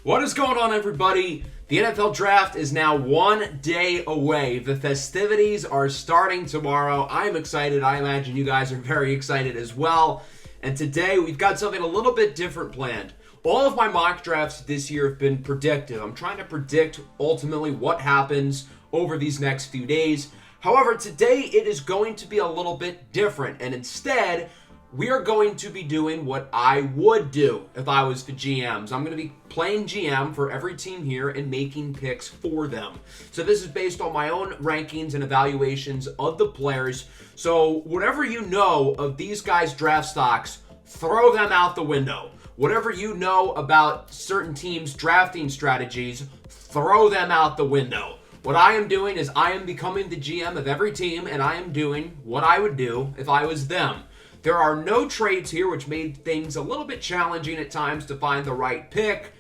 What is going on, everybody? The NFL Draft is now 1 day away. The festivities are starting tomorrow. I'm excited. I imagine you guys are very excited as well. And today we've got something a little bit different planned. All of my mock drafts this year have been predictive. I'm trying to predict ultimately what happens over these next few days. However, today it is going to be a little bit different. And instead, we are going to be doing what I would do if I was the GMs. I'm going to be playing GM for every team here and making picks for them. So this is based on my own rankings and evaluations of the players. So whatever you know of these guys' draft stocks, throw them out the window. Whatever you know about certain teams' drafting strategies, throw them out the window. What I am doing is I am becoming the GM of every team, and I am doing what I would do if I was them. There are no trades here, which made things a little bit challenging at times to find the right pick.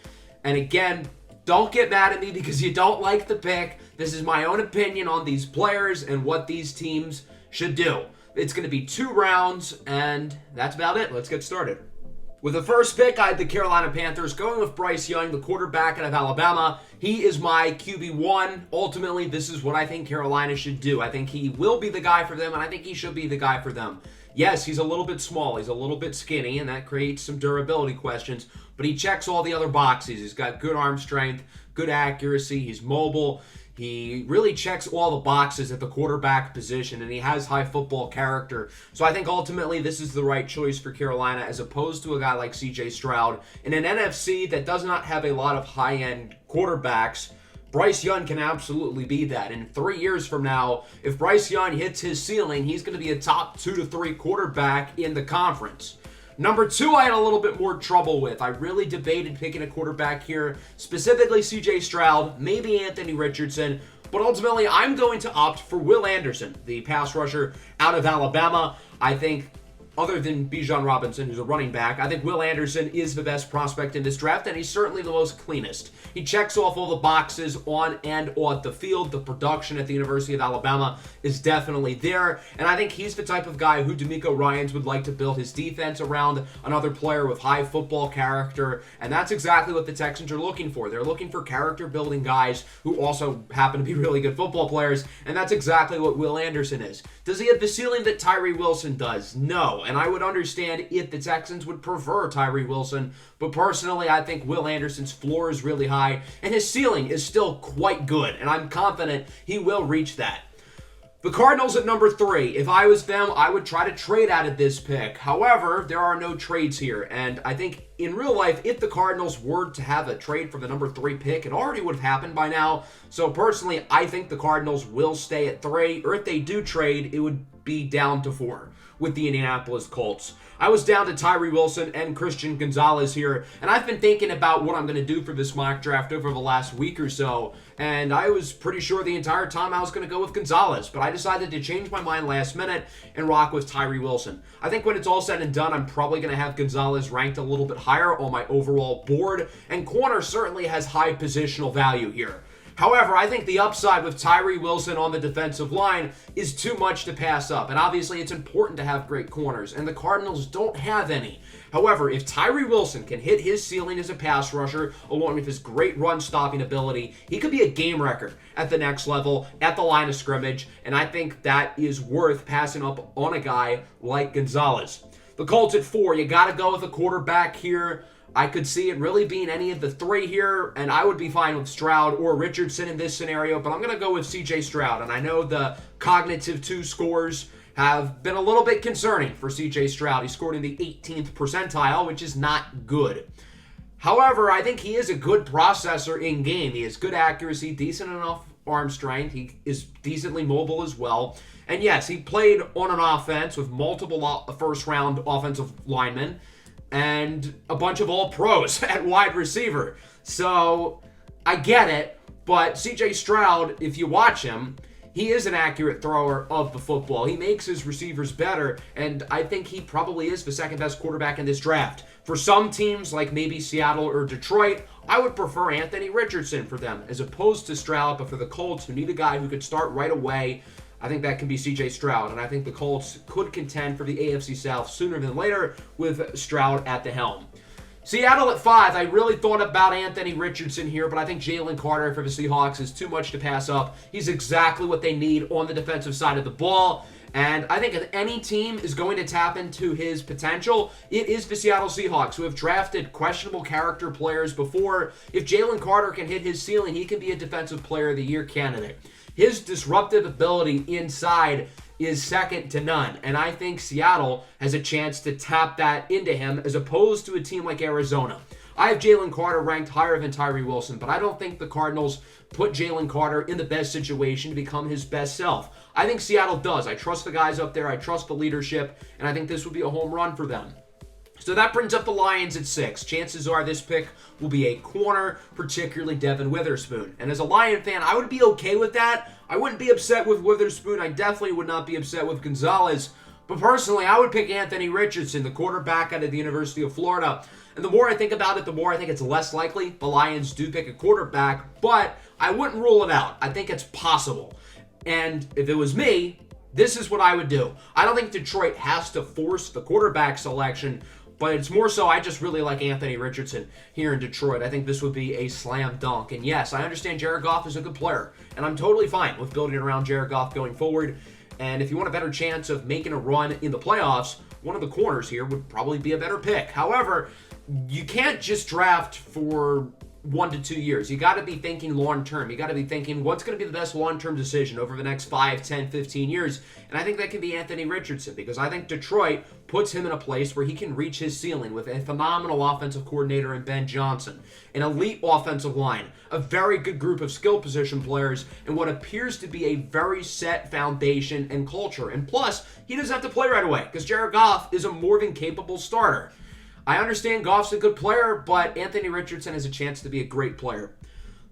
And again, don't get mad at me because you don't like the pick. This is my own opinion on these players and what these teams should do. It's going to be 2 rounds, and that's about it. Let's get started. With the first pick, I had the Carolina Panthers going with Bryce Young, the quarterback out of Alabama. He is my QB1. Ultimately, this is what I think Carolina should do. I think he will be the guy for them, and I think he should be the guy for them. Yes, he's a little bit small, he's a little bit skinny, and that creates some durability questions, but he checks all the other boxes. He's got good arm strength, good accuracy, he's mobile. He really checks all the boxes at the quarterback position, and he has high football character. So I think ultimately this is the right choice for Carolina as opposed to a guy like C.J. Stroud. In an NFC that does not have a lot of high-end quarterbacks, Bryce Young can absolutely be that. In 3 years from now, if Bryce Young hits his ceiling, he's going to be a top 2 to 3 quarterback in the conference. Number 2, I had a little bit more trouble with. I really debated picking a quarterback here, specifically C.J. Stroud, maybe Anthony Richardson, but ultimately I'm going to opt for Will Anderson, the pass rusher out of Alabama. I think, other than Bijan Robinson, who's a running back, I think Will Anderson is the best prospect in this draft, and he's certainly the most cleanest. He checks off all the boxes on and off the field. The production at the University of Alabama is definitely there, and I think he's the type of guy who DeMeco Ryans would like to build his defense around, another player with high football character, and that's exactly what the Texans are looking for. They're looking for character-building guys who also happen to be really good football players, and that's exactly what Will Anderson is. Does he have the ceiling that Tyree Wilson does? No. And I would understand if the Texans would prefer Tyree Wilson, but personally, I think Will Anderson's floor is really high, and his ceiling is still quite good, and I'm confident he will reach that. The Cardinals at number 3. If I was them, I would try to trade out of this pick. However, there are no trades here, and I think in real life, if the Cardinals were to have a trade for the number 3 pick, it already would have happened by now. So personally, I think the Cardinals will stay at 3, or if they do trade, it would be down to 4 with the Indianapolis Colts. I was down to Tyree Wilson and Christian Gonzalez here, and I've been thinking about what I'm going to do for this mock draft over the last week or so, and I was pretty sure the entire time I was going to go with Gonzalez, but I decided to change my mind last minute and rock with Tyree Wilson. I think when it's all said and done, I'm probably going to have Gonzalez ranked a little bit higher on my overall board, and corner certainly has high positional value here. However, I think the upside with Tyree Wilson on the defensive line is too much to pass up. And obviously, it's important to have great corners, and the Cardinals don't have any. However, if Tyree Wilson can hit his ceiling as a pass rusher, along with his great run-stopping ability, he could be a game wrecker at the next level, at the line of scrimmage, and I think that is worth passing up on a guy like Gonzalez. The Colts at 4, you got to go with a quarterback here. I could see it really being any of the 3 here, and I would be fine with Stroud or Richardson in this scenario, but I'm going to go with C.J. Stroud, and I know the cognitive 2 scores have been a little bit concerning for C.J. Stroud. He scored in the 18th percentile, which is not good. However, I think he is a good processor in game. He has good accuracy, decent enough arm strength. He is decently mobile as well. And yes, he played on an offense with multiple first-round offensive linemen, and a bunch of all-pros at wide receiver. So, I get it, but C.J. Stroud, if you watch him, he is an accurate thrower of the football. He makes his receivers better, and I think he probably is the second-best quarterback in this draft. For some teams, like maybe Seattle or Detroit, I would prefer Anthony Richardson for them, as opposed to Stroud, but for the Colts, who need a guy who could start right away, I think that can be C.J. Stroud, and I think the Colts could contend for the AFC South sooner than later with Stroud at the helm. Seattle at 5, I really thought about Anthony Richardson here, but I think Jalen Carter for the Seahawks is too much to pass up. He's exactly what they need on the defensive side of the ball. And I think if any team is going to tap into his potential, it is the Seattle Seahawks, who have drafted questionable character players before. If Jalen Carter can hit his ceiling, he can be a Defensive Player of the Year candidate. His disruptive ability inside is second to none, and I think Seattle has a chance to tap that into him as opposed to a team like Arizona. I have Jalen Carter ranked higher than Tyree Wilson, but I don't think the Cardinals put Jalen Carter in the best situation to become his best self. I think Seattle does. I trust the guys up there. I trust the leadership, and I think this would be a home run for them. So that brings up the Lions at 6. Chances are this pick will be a corner, particularly Devin Witherspoon. And as a Lion fan, I would be okay with that. I wouldn't be upset with Witherspoon. I definitely would not be upset with Gonzalez. But personally, I would pick Anthony Richardson, the quarterback out of the University of Florida. And the more I think about it, the more I think it's less likely the Lions do pick a quarterback. But I wouldn't rule it out. I think it's possible. And if it was me, this is what I would do. I don't think Detroit has to force the quarterback selection, but it's more so I just really like Anthony Richardson here in Detroit. I think this would be a slam dunk. And yes, I understand Jared Goff is a good player, and I'm totally fine with building around Jared Goff going forward. And if you want a better chance of making a run in the playoffs, one of the corners here would probably be a better pick. However, you can't just draft for 1 to 2 years. You got to be thinking long term. You got to be thinking what's going to be the best long-term decision over the next 5, 10, 15 years. And I think that can be Anthony Richardson, because I think Detroit puts him in a place where he can reach his ceiling with a phenomenal offensive coordinator in Ben Johnson, an elite offensive line, a very good group of skill position players, and what appears to be a very set foundation and culture. And plus, he doesn't have to play right away because Jared Goff is a more than capable starter. I understand Goff's a good player, but Anthony Richardson has a chance to be a great player.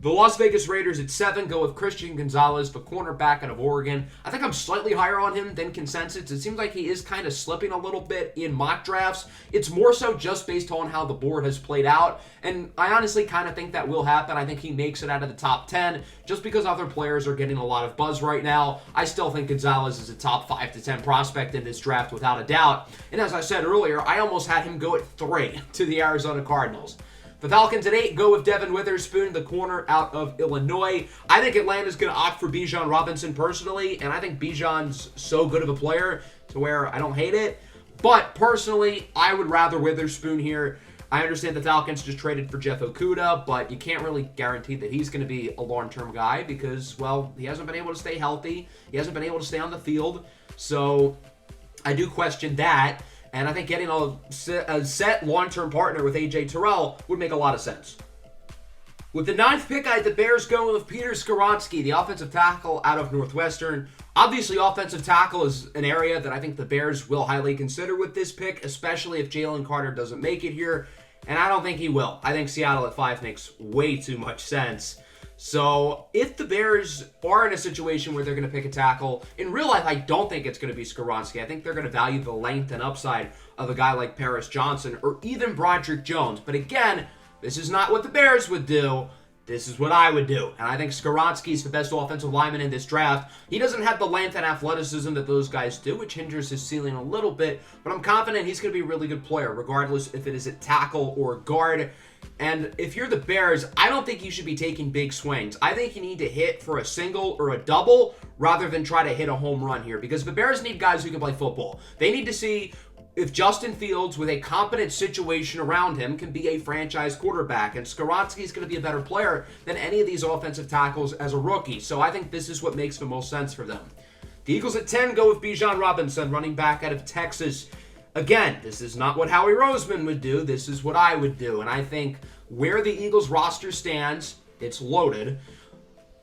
The Las Vegas Raiders at 7 go with Christian Gonzalez, the cornerback out of Oregon. I think I'm slightly higher on him than consensus. It seems like he is kind of slipping a little bit in mock drafts. It's more so just based on how the board has played out, and I honestly kind of think that will happen. I think he makes it out of the top 10 just because other players are getting a lot of buzz right now. I still think Gonzalez is a top 5 to 10 prospect in this draft without a doubt. And as I said earlier, I almost had him go at 3 to the Arizona Cardinals. The Falcons at 8 go with Devin Witherspoon, the corner out of Illinois. I think Atlanta's going to opt for Bijan Robinson personally, and I think Bijan's so good of a player to where I don't hate it. But personally, I would rather Witherspoon here. I understand the Falcons just traded for Jeff Okudah, but you can't really guarantee that he's going to be a long-term guy because, well, he hasn't been able to stay healthy. He hasn't been able to stay on the field. So I do question that. And I think getting a set long-term partner with A.J. Terrell would make a lot of sense. With the 9th pick, I had the Bears going with Peter Skoronski, the offensive tackle out of Northwestern. Obviously, offensive tackle is an area that I think the Bears will highly consider with this pick, especially if Jalen Carter doesn't make it here. And I don't think he will. I think Seattle at 5 makes way too much sense. So if the Bears are in a situation where they're going to pick a tackle, in real life, I don't think it's going to be Skoronski. I think they're going to value the length and upside of a guy like Paris Johnson or even Broderick Jones. But again, this is not what the Bears would do. This is what I would do. And I think Skoronski is the best offensive lineman in this draft. He doesn't have the length and athleticism that those guys do, which hinders his ceiling a little bit. But I'm confident he's going to be a really good player, regardless if it is at tackle or guard. And if you're the Bears, I don't think you should be taking big swings. I think you need to hit for a single or a double rather than try to hit a home run here, because the Bears need guys who can play football. They need to see if Justin Fields, with a competent situation around him, can be a franchise quarterback. And Skoronski is going to be a better player than any of these offensive tackles as a rookie. So I think this is what makes the most sense for them. The Eagles at 10 go with Bijan Robinson, running back out of Texas. Again, this is not what Howie Roseman would do. This is what I would do. And I think where the Eagles roster stands, it's loaded.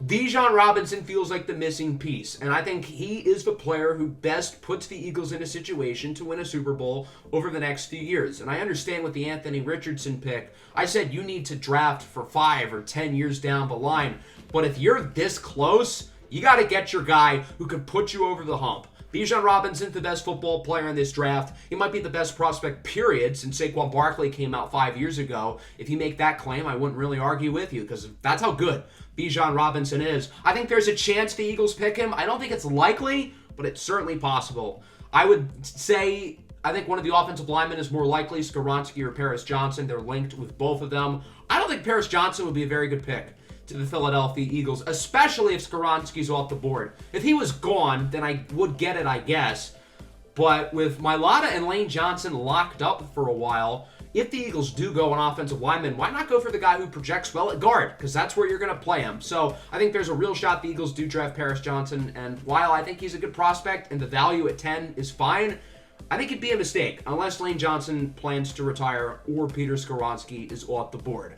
Bijan Robinson feels like the missing piece. And I think he is the player who best puts the Eagles in a situation to win a Super Bowl over the next few years. And I understand with the Anthony Richardson pick, I said you need to draft for 5 or 10 years down the line. But if you're this close, you got to get your guy who can put you over the hump. Bijan Robinson's the best football player in this draft. He might be the best prospect, period, since Saquon Barkley came out 5 years ago. If you make that claim, I wouldn't really argue with you, because that's how good Bijan Robinson is. I think there's a chance the Eagles pick him. I don't think it's likely, but it's certainly possible. I would say I think one of the offensive linemen is more likely, Skoronski or Paris Johnson. They're linked with both of them. I don't think Paris Johnson would be a very good pick to the Philadelphia Eagles, especially if Skoronski's off the board. If he was gone, then I would get it, I guess. But with Mailata and Lane Johnson locked up for a while, if the Eagles do go an offensive lineman, why not go for the guy who projects well at guard? Because that's where you're going to play him. So I think there's a real shot the Eagles do draft Paris Johnson. And while I think he's a good prospect and the value at 10 is fine, I think it'd be a mistake unless Lane Johnson plans to retire or Peter Skoronski is off the board.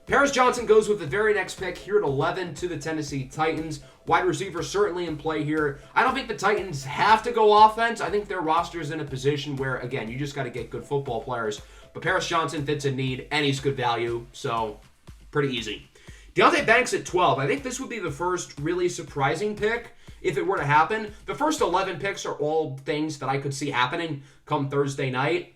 Paris Johnson goes with the very next pick here at 11 to the Tennessee Titans. Wide receiver certainly in play here. I don't think the Titans have to go offense. I think their roster is in a position where, again, you just got to get good football players. But Paris Johnson fits a need, and he's good value, so pretty easy. Deonte Banks at 12. I think this would be the first really surprising pick if it were to happen. The first 11 picks are all things that I could see happening come Thursday night.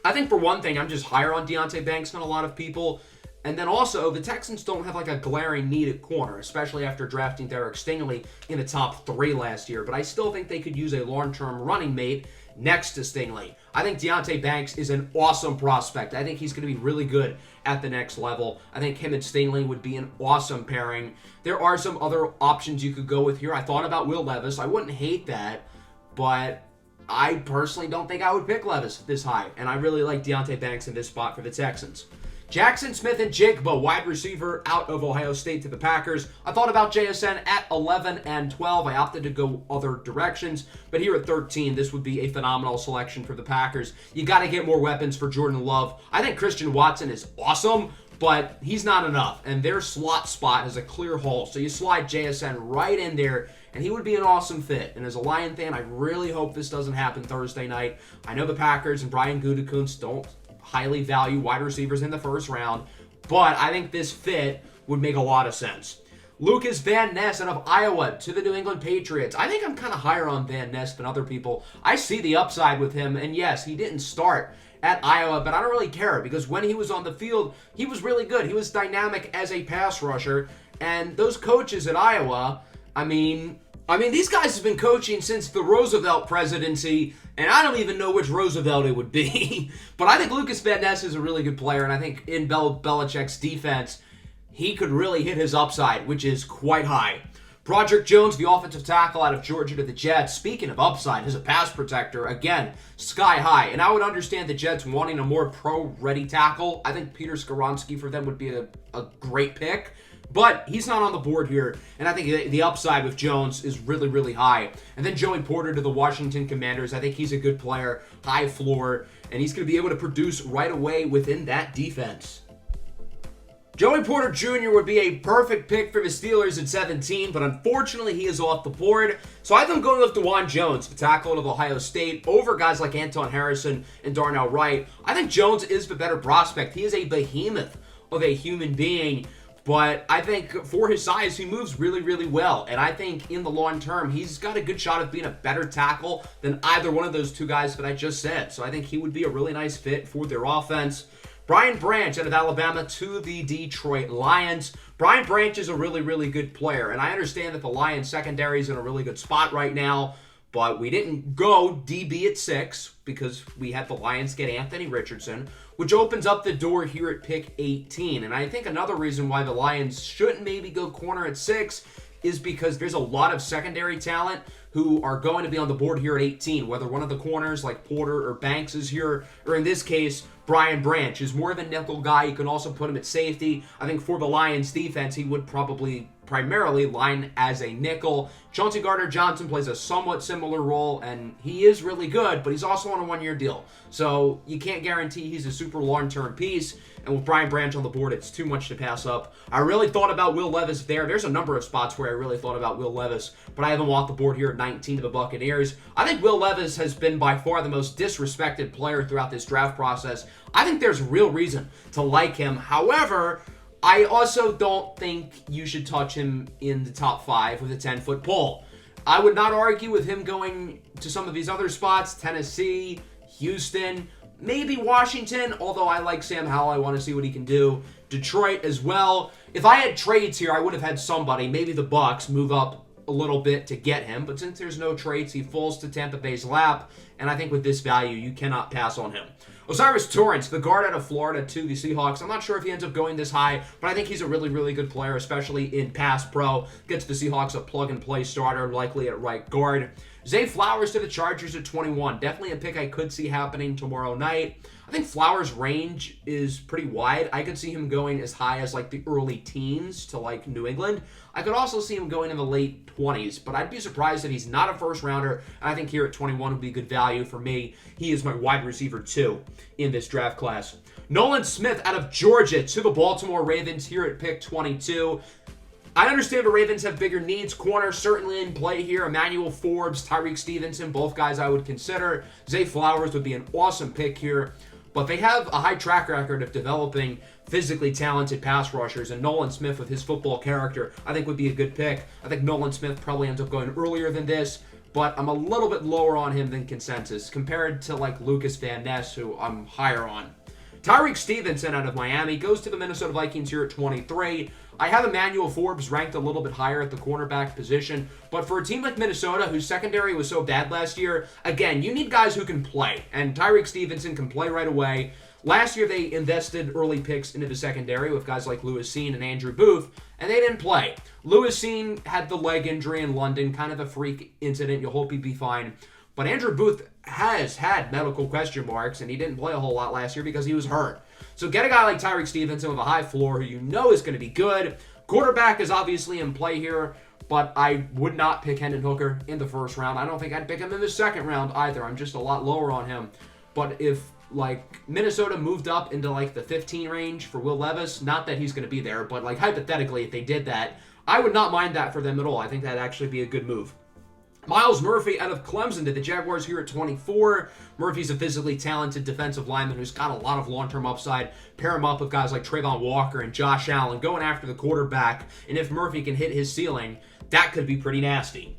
I think for one thing, I'm just higher on Deonte Banks than a lot of people. And then also, the Texans don't have like a glaring need at corner, especially after drafting Derek Stingley in the top 3 last year. But I still think they could use a long-term running mate next to Stingley. I think Deonte Banks is an awesome prospect. I think he's going to be really good at the next level. I think him and Stingley would be an awesome pairing. There are some other options you could go with here. I thought about Will Levis. I wouldn't hate that, but I personally don't think I would pick Levis this high. And I really like Deonte Banks in this spot for the Texans. Jackson Smith-Njigba, wide receiver out of Ohio State to the Packers. I thought about JSN at 11 and 12. I opted to go other directions, but here at 13, this would be a phenomenal selection for the Packers. You got to get more weapons for Jordan Love. I think Christian Watson is awesome, but he's not enough, and their slot spot has a clear hole, so you slide JSN right in there, and he would be an awesome fit. And as a Lion fan, I really hope this doesn't happen Thursday night. I know the Packers and Brian Gutekunst don't highly value wide receivers in the first round, but I think this fit would make a lot of sense. Lucas Van Ness out of Iowa to the New England Patriots. I think I'm kind of higher on Van Ness than other people. I see the upside with him, and yes, he didn't start at Iowa, but I don't really care because when he was on the field, he was really good. He was dynamic as a pass rusher, and those coaches at Iowa, I mean, these guys have been coaching since the Roosevelt presidency, and I don't even know which Roosevelt it would be. But I think Lucas Van Ness is a really good player, and I think in Belichick's defense, he could really hit his upside, which is quite high. Broderick Jones, the offensive tackle out of Georgia to the Jets. Speaking of upside, as a pass protector, again, sky high. And I would understand the Jets wanting a more pro-ready tackle. I think Peter Skoronski for them would be a great pick. But he's not on the board here, and I think the upside with Jones is really, really high. And then Joey Porter to the Washington Commanders. I think he's a good player, high floor, and he's going to be able to produce right away within that defense. Joey Porter Jr. would be a perfect pick for the Steelers at 17, but unfortunately he is off the board. So I think I'm going with DeJuan Jones, the tackle out of Ohio State, over guys like Anton Harrison and Darnell Wright. I think Jones is the better prospect. He is a behemoth of a human being. But I think for his size, he moves really, really well. And I think in the long term, he's got a good shot of being a better tackle than either one of those two guys that I just said. So I think he would be a really nice fit for their offense. Brian Branch out of Alabama to the Detroit Lions. Brian Branch is a really, really good player. And I understand that the Lions secondary is in a really good spot right now. But we didn't go DB at 6 because we had the Lions get Anthony Richardson, which opens up the door here at pick 18. And I think another reason why the Lions shouldn't maybe go corner at 6 is because there's a lot of secondary talent who are going to be on the board here at 18, whether one of the corners like Porter or Banks is here, or in this case, Brian Branch is more of a nickel guy. You can also put him at safety. I think for the Lions defense, he would probably primarily line as a nickel. Chauncey Gardner-Johnson plays a somewhat similar role, and he is really good, but he's also on a one-year deal. So you can't guarantee he's a super long-term piece, and with Brian Branch on the board, it's too much to pass up. I really thought about Will Levis there. There's a number of spots where I really thought about Will Levis, but I have him off the board here at 19 to the Buccaneers. I think Will Levis has been by far the most disrespected player throughout this draft process. I think there's real reason to like him. However, I also don't think you should touch him in the top 5 with a 10-foot pole. I would not argue with him going to some of these other spots, Tennessee, Houston, maybe Washington, although I like Sam Howell. I want to see what he can do. Detroit as well. If I had trades here, I would have had somebody, maybe the Bucs, move up a little bit to get him, but since there's no trades, he falls to Tampa Bay's lap, and I think with this value, you cannot pass on him. O'Cyrus Torrence, the guard out of Florida to the Seahawks. I'm not sure if he ends up going this high, but I think he's a really, really good player, especially in pass pro. Gets the Seahawks a plug-and-play starter, likely at right guard. Zay Flowers to the Chargers at 21. Definitely a pick I could see happening tomorrow night. I think Flowers' range is pretty wide. I could see him going as high as like the early teens to like New England. I could also see him going in the late 20s, but I'd be surprised if he's not a first rounder. And I think here at 21 would be good value for me. He is my wide receiver 2 in this draft class. Nolan Smith out of Georgia to the Baltimore Ravens here at pick 22. I understand the Ravens have bigger needs. Corner certainly in play here. Emmanuel Forbes, Tyreek Stevenson, both guys I would consider. Zay Flowers would be an awesome pick here. But they have a high track record of developing physically talented pass rushers, and Nolan Smith with his football character I think would be a good pick. I think Nolan Smith probably ends up going earlier than this, but I'm a little bit lower on him than consensus compared to like Lucas Van Ness, who I'm higher on. Tyreek Stevenson out of Miami goes to the Minnesota Vikings here at 23. I have Emmanuel Forbes ranked a little bit higher at the cornerback position, but for a team like Minnesota, whose secondary was so bad last year, again, you need guys who can play, and Tyreek Stevenson can play right away. Last year, they invested early picks into the secondary with guys like Lewis Cine and Andrew Booth, and they didn't play. Lewis Cine had the leg injury in London, kind of a freak incident. You'll hope he'd be fine. But Andrew Booth has had medical question marks, and he didn't play a whole lot last year because he was hurt. So get a guy like Tyreek Stevenson with a high floor who you know is going to be good. Quarterback is obviously in play here, but I would not pick Hendon Hooker in the first round. I don't think I'd pick him in the second round either. I'm just a lot lower on him. But if like Minnesota moved up into like the 15 range for Will Levis, not that he's going to be there, but like hypothetically if they did that, I would not mind that for them at all. I think that'd actually be a good move. Myles Murphy out of Clemson to the Jaguars here at 24. Murphy's a physically talented defensive lineman who's got a lot of long-term upside. Pair him up with guys like Trayvon Walker and Josh Allen going after the quarterback. And if Murphy can hit his ceiling, that could be pretty nasty.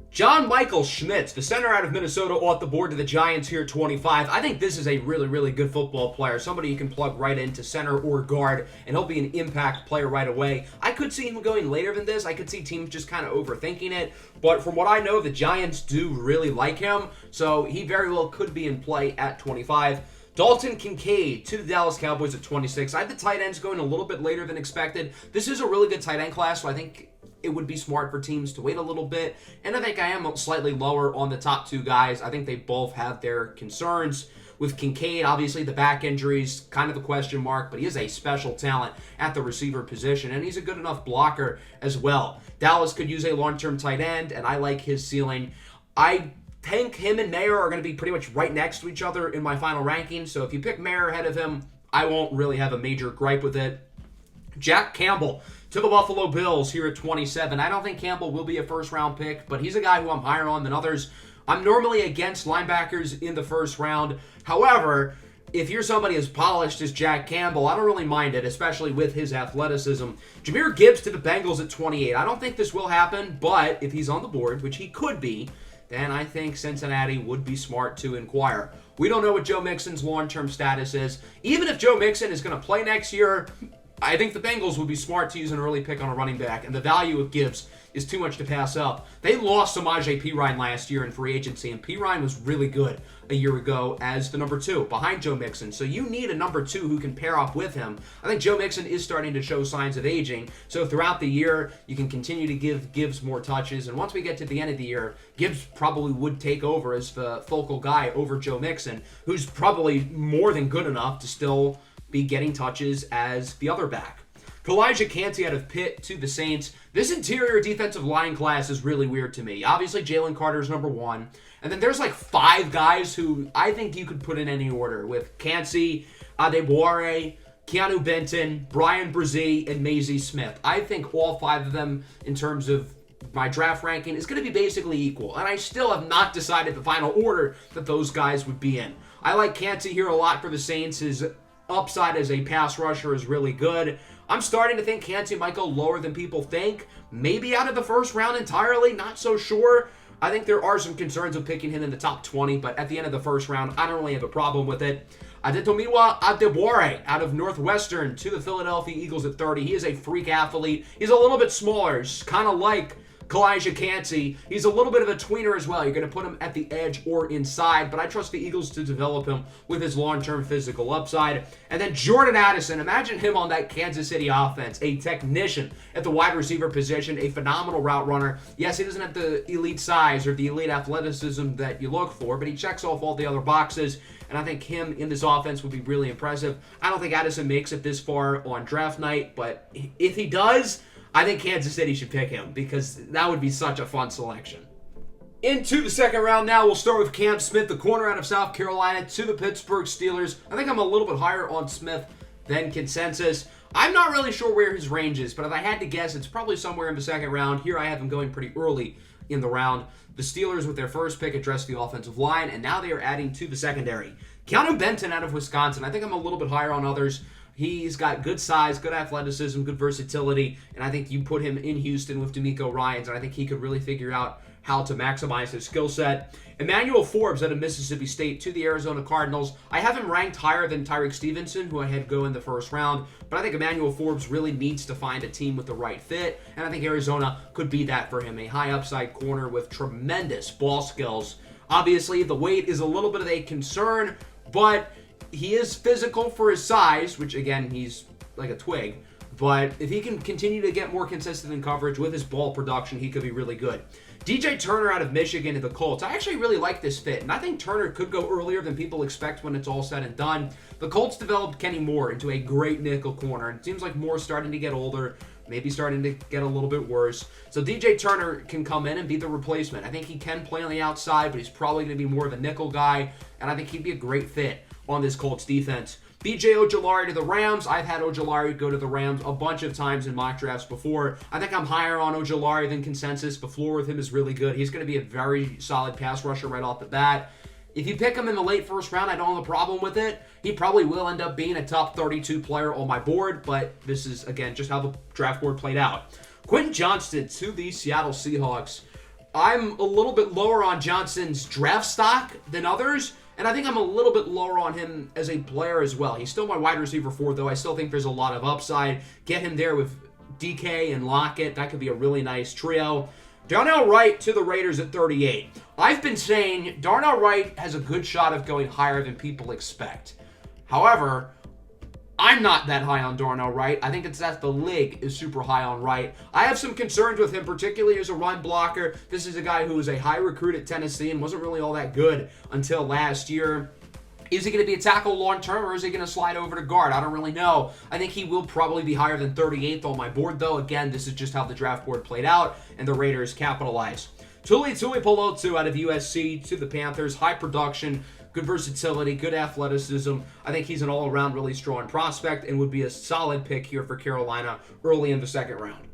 John Michael Schmitz, the center out of Minnesota, off the board to the Giants here at 25. I think this is a really, really good football player. Somebody you can plug right into center or guard, and he'll be an impact player right away. I could see him going later than this. I could see teams just kind of overthinking it. But from what I know, the Giants do really like him, so he very well could be in play at 25. Dalton Kincaid to the Dallas Cowboys at 26. I have the tight ends going a little bit later than expected. This is a really good tight end class, so I think it would be smart for teams to wait a little bit. And I think I am slightly lower on the top two guys. I think they both have their concerns. With Kincaid, obviously the back injuries, kind of a question mark, but he is a special talent at the receiver position, and he's a good enough blocker as well. Dallas could use a long-term tight end, and I like his ceiling. I think him and Mayer are going to be pretty much right next to each other in my final ranking, so if you pick Mayer ahead of him, I won't really have a major gripe with it. Jack Campbell to the Buffalo Bills here at 27. I don't think Campbell will be a first-round pick, but he's a guy who I'm higher on than others. I'm normally against linebackers in the first round. However, if you're somebody as polished as Jack Campbell, I don't really mind it, especially with his athleticism. Jahmyr Gibbs to the Bengals at 28. I don't think this will happen, but if he's on the board, which he could be, then I think Cincinnati would be smart to inquire. We don't know what Joe Mixon's long-term status is. Even if Joe Mixon is going to play next year, I think the Bengals would be smart to use an early pick on a running back, and the value of Gibbs is too much to pass up. They lost Samaje Perine last year in free agency, and Perine was really good a year ago as the number 2 behind Joe Mixon. So you need a number 2 who can pair up with him. I think Joe Mixon is starting to show signs of aging, so throughout the year, you can continue to give Gibbs more touches, and once we get to the end of the year, Gibbs probably would take over as the focal guy over Joe Mixon, who's probably more than good enough to still be getting touches as the other back. Kalijah Kancey out of Pitt to the Saints. This interior defensive line class is really weird to me. Obviously, Jalen Carter's number 1. And then there's like 5 guys who I think you could put in any order with Kancey, Adebawore, Keanu Benton, Brian Brzee, and Mazie Smith. I think all 5 of them in terms of my draft ranking is going to be basically equal. And I still have not decided the final order that those guys would be in. I like Kancey here a lot for the Saints. His upside as a pass rusher is really good. I'm starting to think Kancey might go lower than people think. Maybe out of the first round entirely, not so sure. I think there are some concerns with picking him in the top 20, but at the end of the first round, I don't really have a problem with it. Adetomiwa Adebawore out of Northwestern to the Philadelphia Eagles at 30. He is a freak athlete. He's a little bit smaller, kind of like Kalijah Kancey, he's a little bit of a tweener as well. You're going to put him at the edge or inside, but I trust the Eagles to develop him with his long-term physical upside. And then Jordan Addison, imagine him on that Kansas City offense, a technician at the wide receiver position, a phenomenal route runner. Yes, he doesn't have the elite size or the elite athleticism that you look for, but he checks off all the other boxes, and I think him in this offense would be really impressive. I don't think Addison makes it this far on draft night, but if he does, I think Kansas City should pick him because that would be such a fun selection. Into the second round now, we'll start with Cam Smith, the corner out of South Carolina, to the Pittsburgh Steelers. I think I'm a little bit higher on Smith than consensus. I'm not really sure where his range is, but if I had to guess, it's probably somewhere in the second round. Here I have him going pretty early in the round. The Steelers, with their first pick, addressed the offensive line, and now they are adding to the secondary. Keanu Benton out of Wisconsin. I think I'm a little bit higher on others. He's got good size, good athleticism, good versatility, and I think you put him in Houston with DeMeco Ryans, and I think he could really figure out how to maximize his skill set. Emmanuel Forbes out of Mississippi State to the Arizona Cardinals. I have him ranked higher than Tyreek Stevenson, who I had go in the first round, but I think Emmanuel Forbes really needs to find a team with the right fit, and I think Arizona could be that for him. A high upside corner with tremendous ball skills. Obviously, the weight is a little bit of a concern, but he is physical for his size, which again, he's like a twig. But if he can continue to get more consistent in coverage with his ball production, he could be really good. DJ Turner out of Michigan to the Colts. I actually really like this fit, and I think Turner could go earlier than people expect when it's all said and done. The Colts developed Kenny Moore into a great nickel corner, and it seems like Moore's starting to get older, maybe starting to get a little bit worse. So DJ Turner can come in and be the replacement. I think he can play on the outside, but he's probably going to be more of a nickel guy, and I think he'd be a great fit on this Colts defense. B.J. Ojulari to the Rams. I've had Ojulari go to the Rams a bunch of times in mock drafts before. I think I'm higher on Ojulari than consensus. The floor with him is really good. He's going to be a very solid pass rusher right off the bat. If you pick him in the late first round, I don't have a problem with it. He probably will end up being a top 32 player on my board, but this is, again, just how the draft board played out. Quentin Johnston to the Seattle Seahawks. I'm a little bit lower on Johnston's draft stock than others, and I think I'm a little bit lower on him as a player as well. He's still my wide receiver 4, though. I still think there's a lot of upside. Get him there with DK and Lockett. That could be a really nice trio. Darnell Wright to the Raiders at 38. I've been saying Darnell Wright has a good shot of going higher than people expect. However, I'm not that high on Darnell Wright. I think it's that the league is super high on Wright. I have some concerns with him, particularly as a run blocker. This is a guy who was a high recruit at Tennessee and wasn't really all that good until last year. Is he going to be a tackle long-term, or is he going to slide over to guard? I don't really know. I think he will probably be higher than 38th on my board, though. Again, this is just how the draft board played out, and the Raiders capitalized. Tuli Tuipulotu out of USC to the Panthers. High production, good versatility, good athleticism. I think he's an all-around really strong prospect and would be a solid pick here for Carolina early in the second round.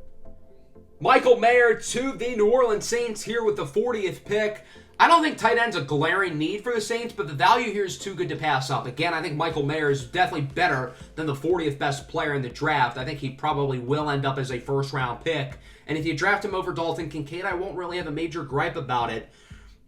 Michael Mayer to the New Orleans Saints here with the 40th pick. I don't think tight end's a glaring need for the Saints, but the value here is too good to pass up. Again, I think Michael Mayer is definitely better than the 40th best player in the draft. I think he probably will end up as a first-round pick. And if you draft him over Dalton Kincaid, I won't really have a major gripe about it.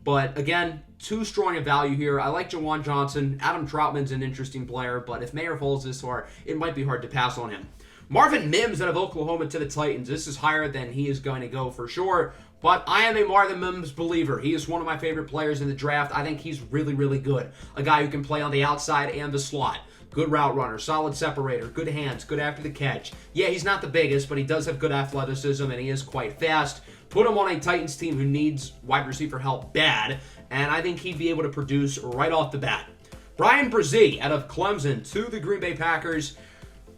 But again, too strong a value here. I like Jawan Johnson. Adam Troutman's an interesting player, but if Mayer falls this far, it might be hard to pass on him. Marvin Mims out of Oklahoma to the Titans. This is higher than he is going to go for sure. But I am a Marvin Mims believer. He is one of my favorite players in the draft. I think he's really, really good. A guy who can play on the outside and the slot. Good route runner, solid separator, good hands, good after the catch. Yeah, he's not the biggest, but he does have good athleticism, and he is quite fast. Put him on a Titans team who needs wide receiver help bad, and I think he'd be able to produce right off the bat. Bryan Bresee out of Clemson to the Green Bay Packers.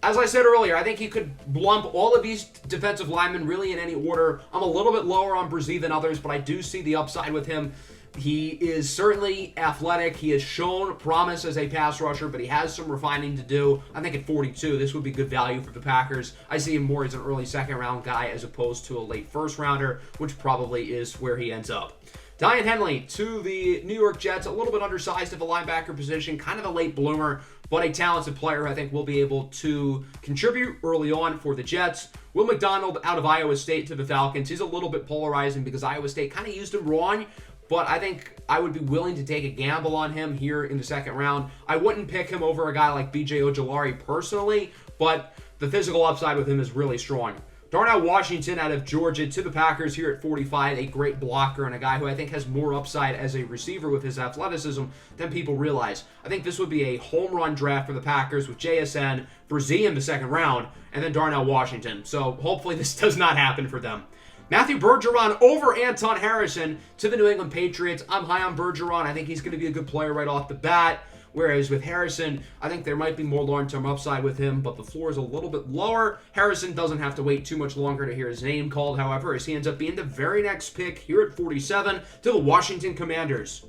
As I said earlier, I think he could lump all of these defensive linemen really in any order. I'm a little bit lower on Bresee than others, but I do see the upside with him. He is certainly athletic. He has shown promise as a pass rusher, but he has some refining to do. I think at 42, this would be good value for the Packers. I see him more as an early second-round guy as opposed to a late first-rounder, which probably is where he ends up. Daiyan Henley to the New York Jets, a little bit undersized at the linebacker position, kind of a late bloomer, but a talented player who I think will be able to contribute early on for the Jets. Will McDonald out of Iowa State to the Falcons. He's a little bit polarizing because Iowa State kind of used him wrong, but I think I would be willing to take a gamble on him here in the second round. I wouldn't pick him over a guy like B.J. Ojulari personally, but the physical upside with him is really strong. Darnell Washington out of Georgia to the Packers here at 45, a great blocker and a guy who I think has more upside as a receiver with his athleticism than people realize. I think this would be a home run draft for the Packers with JSN, Brzee in the second round, and then Darnell Washington. So hopefully this does not happen for them. Matthew Bergeron over Anton Harrison to the New England Patriots. I'm high on Bergeron. I think he's going to be a good player right off the bat. Whereas with Harrison, I think there might be more long-term upside with him, but the floor is a little bit lower. Harrison doesn't have to wait too much longer to hear his name called, however, as he ends up being the very next pick here at 47 to the Washington Commanders.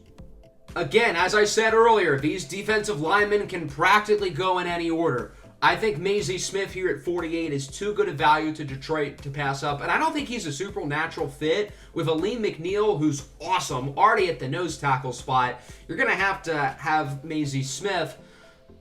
Again, as I said earlier, these defensive linemen can practically go in any order. I think Mazi Smith here at 48 is too good a value to Detroit to pass up, and I don't think he's a supernatural fit with Aleem McNeil, who's awesome, already at the nose tackle spot. You're going to have Mazi Smith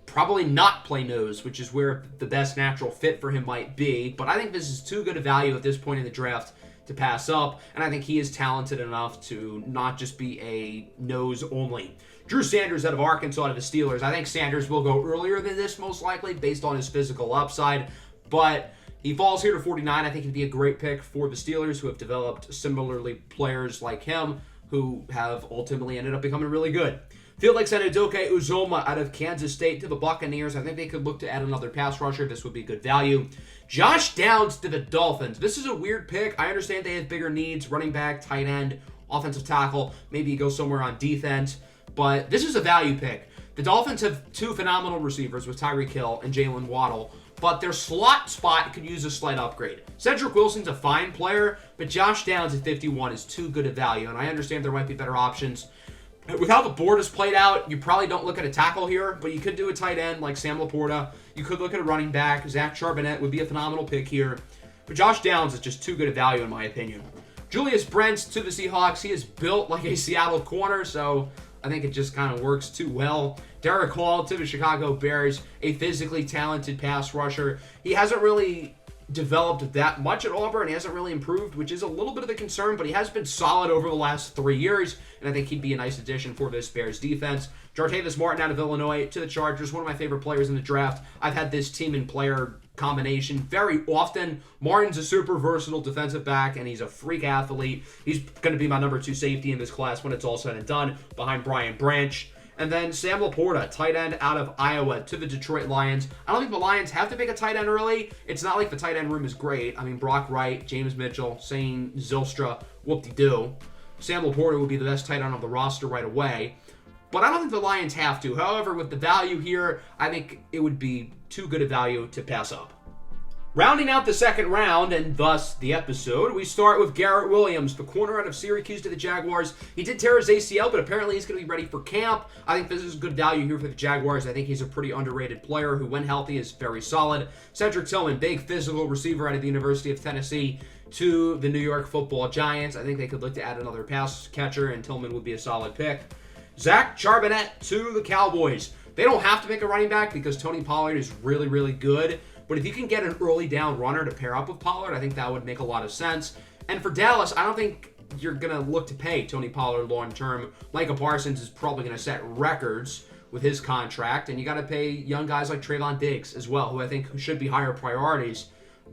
probably not play nose, which is where the best natural fit for him might be, but I think this is too good a value at this point in the draft to pass up, and I think he is talented enough to not just be a nose only. Drew Sanders out of Arkansas to the Steelers. I think Sanders will go earlier than this most likely based on his physical upside, but he falls here to 49. I think he'd be a great pick for the Steelers, who have developed similarly players like him who have ultimately ended up becoming really good. Felix Anudike-Uzomah out of Kansas State to the Buccaneers. I think they could look to add another pass rusher. This would be good value. Josh Downs to the Dolphins. This is a weird pick. I understand they have bigger needs. Running back, tight end, offensive tackle. Maybe you go somewhere on defense. But this is a value pick. The Dolphins have two phenomenal receivers with Tyreek Hill and Jalen Waddle, but their slot spot could use a slight upgrade. Cedric Wilson's a fine player, but Josh Downs at 51 is too good a value, and I understand there might be better options. With how the board is played out, you probably don't look at a tackle here, but you could do a tight end like Sam Laporta. You could look at a running back. Zach Charbonnet would be a phenomenal pick here. But Josh Downs is just too good a value in my opinion. Julius Brents to the Seahawks. He is built like a Seattle corner, so I think it just kind of works too well. Derek Hall to the Chicago Bears, a physically talented pass rusher. He hasn't really developed that much at Auburn. He hasn't really improved, which is a little bit of a concern, but he has been solid over the last 3 years, and I think he'd be a nice addition for this Bears defense. Jartavis Martin out of Illinois to the Chargers, one of my favorite players in the draft. I've had this team and player combination very often. Martin's a super versatile defensive back, and he's a freak athlete. He's going to be my number 2 safety in this class when it's all said and done, behind Brian Branch. And then Sam Laporta, tight end out of Iowa to the Detroit Lions. I don't think the Lions have to pick a tight end early. It's not like the tight end room is great. I mean, Brock Wright, James Mitchell, Shane Zylstra, whoop-de-doo. Sam Laporta would be the best tight end on the roster right away. But I don't think the Lions have to. However, with the value here, I think it would be too good a value to pass up. Rounding out the second round, and thus the episode, we start with Garrett Williams, the corner out of Syracuse to the Jaguars. He did tear his ACL, but apparently he's going to be ready for camp. I think this is good value here for the Jaguars. I think he's a pretty underrated player who, when healthy, is very solid. Cedric Tillman, big physical receiver out of the University of Tennessee to the New York Football Giants. I think they could look to add another pass catcher, and Tillman would be a solid pick. Zach Charbonnet to the Cowboys. They don't have to make a running back because Tony Pollard is really, really good. But if you can get an early down runner to pair up with Pollard, I think that would make a lot of sense. And for Dallas, I don't think you're going to look to pay Tony Pollard long term. Micah Parsons is probably going to set records with his contract. And you got to pay young guys like Trayvon Diggs as well, who I think should be higher priorities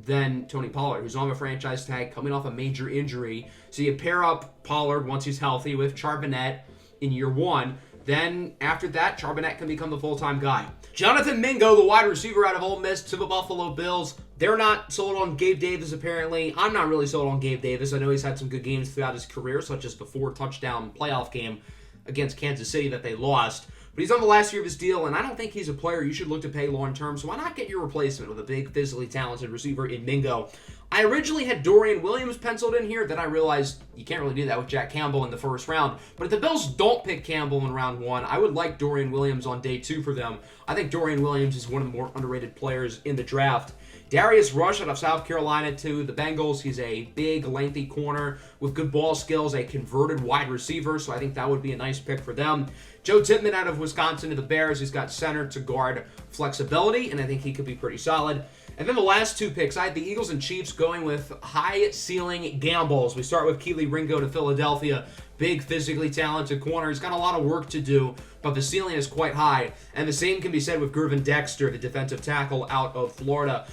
than Tony Pollard, who's on a franchise tag, coming off a major injury. So you pair up Pollard once he's healthy with Charbonnet in year 1. Then, after that, Charbonnet can become the full-time guy. Jonathan Mingo, the wide receiver out of Ole Miss to the Buffalo Bills. They're not sold on Gabe Davis, apparently. I'm not really sold on Gabe Davis. I know he's had some good games throughout his career, such as the 4-touchdown playoff game against Kansas City that they lost. But he's on the last year of his deal, and I don't think he's a player you should look to pay long-term, so why not get your replacement with a big, physically talented receiver in Mingo? I originally had Dorian Williams penciled in here, then I realized you can't really do that with Jack Campbell in the first round. But if the Bills don't pick Campbell in round 1, I would like Dorian Williams on day 2 for them. I think Dorian Williams is one of the more underrated players in the draft. Darius Rush out of South Carolina to the Bengals. He's a big, lengthy corner with good ball skills, a converted wide receiver, so I think that would be a nice pick for them. Joe Tippmann out of Wisconsin to the Bears. He's got center to guard flexibility, and I think he could be pretty solid. And then the last 2 picks, I had the Eagles and Chiefs going with high-ceiling gambles. We start with Kelee Ringo to Philadelphia. Big, physically talented corner. He's got a lot of work to do, but the ceiling is quite high. And the same can be said with Gervin Dexter, the defensive tackle out of Florida.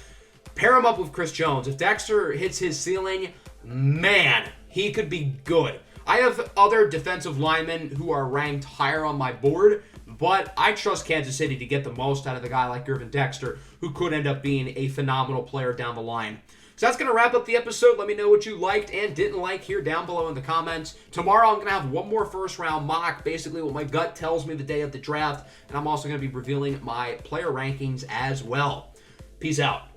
pair him up with Chris Jones. If Dexter hits his ceiling, man, he could be good. I have other defensive linemen who are ranked higher on my board, but I trust Kansas City to get the most out of the guy like Gervon Dexter, who could end up being a phenomenal player down the line. So that's going to wrap up the episode. Let me know what you liked and didn't like here down below in the comments. Tomorrow I'm going to have one more first-round mock, basically what my gut tells me the day of the draft, and I'm also going to be revealing my player rankings as well. Peace out.